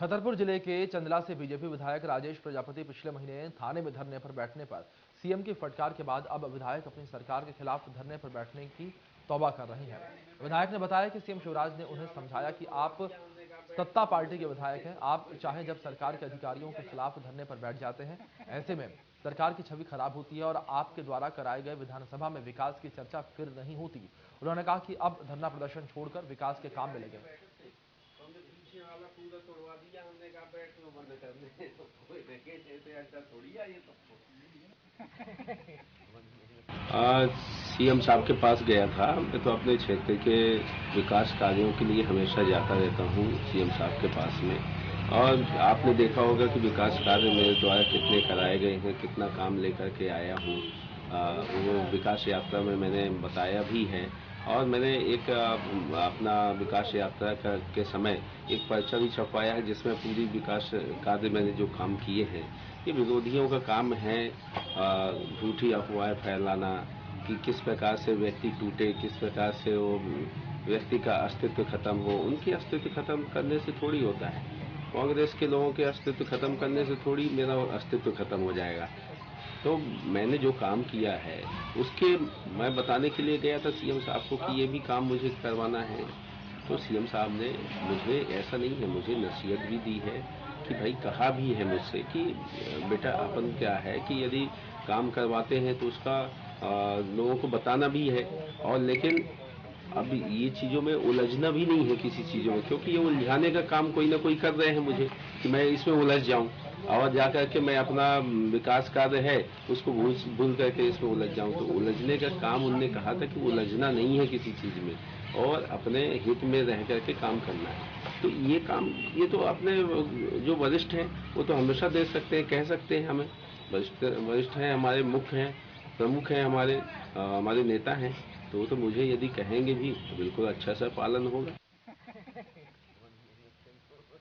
छतरपुर जिले के चंदला से बीजेपी विधायक राजेश प्रजापति पिछले महीने थाने में धरने पर बैठने पर सीएम की फटकार के बाद अब विधायक अपनी सरकार के खिलाफ धरने पर बैठने की तौबा कर रहे हैं। विधायक ने बताया कि सीएम शिवराज ने उन्हें समझाया कि आप सत्ता पार्टी के विधायक हैं, आप चाहे जब सरकार के अधिकारियों के खिलाफ धरने पर बैठ जाते हैं, ऐसे में सरकार की छवि खराब होती है और आपके द्वारा कराए गए विधानसभा में विकास की चर्चा फिर नहीं होती। उन्होंने कहा कि अब धरना प्रदर्शन छोड़कर विकास के काम में लगे। वाला पूरा तोड़वा दिया हमने, कहा बैठ लो बंद करने तो कोई देखे ऐसे अच्छा थोड़ी है ये तो। आज सीएम साहब के पास गया था। मैं तो अपने क्षेत्र के विकास कार्यों के लिए हमेशा जाता रहता हूँ सीएम साहब के पास में, और आपने देखा होगा कि विकास कार्य मेरे द्वारा कितने कराए गए हैं, कितना काम लेकर के आया हूँ। वो विकास यात्रा में मैंने बताया भी है, और मैंने एक अपना विकास यात्रा के समय एक पर्चा भी छपवाया है जिसमें पूरी विकास कार्य मैंने जो काम किए हैं। ये विरोधियों का काम है झूठी अफवाहें फैलाना कि किस प्रकार से व्यक्ति टूटे, किस प्रकार से वो व्यक्ति का अस्तित्व खत्म हो। उनकी अस्तित्व खत्म करने से थोड़ी होता है, कांग्रेस के लोगों के अस्तित्व खत्म करने से थोड़ी मेरा अस्तित्व खत्म हो जाएगा। तो मैंने जो काम किया है उसके मैं बताने के लिए गया था सीएम साहब को कि ये भी काम मुझे करवाना है। तो सीएम साहब ने मुझे, ऐसा नहीं है, मुझे नसीहत भी दी है कि भाई कहा भी है मुझसे कि बेटा अपन क्या है कि यदि काम करवाते हैं तो उसका लोगों को बताना भी है, और लेकिन अब ये चीजों में उलझना भी नहीं है किसी चीजों में, क्योंकि ये उलझाने का काम कोई ना कोई कर रहे हैं मुझे कि मैं इसमें उलझ जाऊं और जाकर के मैं अपना विकास कार्य है उसको भूल करके इसमें उलझ जाऊं। तो उलझने का काम उनने कहा था कि उलझना नहीं है किसी चीज में और अपने हित में रह करके काम करना है। तो ये काम, ये तो अपने जो वरिष्ठ हैं वो तो हमेशा दे सकते हैं, कह सकते हैं हमें। वरिष्ठ वरिष्ठ हैं हमारे, मुख्य हैं, प्रमुख हैं हमारे, हमारे नेता हैं, तो वो तो मुझे यदि कहेंगे भी तो बिल्कुल अच्छा सा पालन होगा।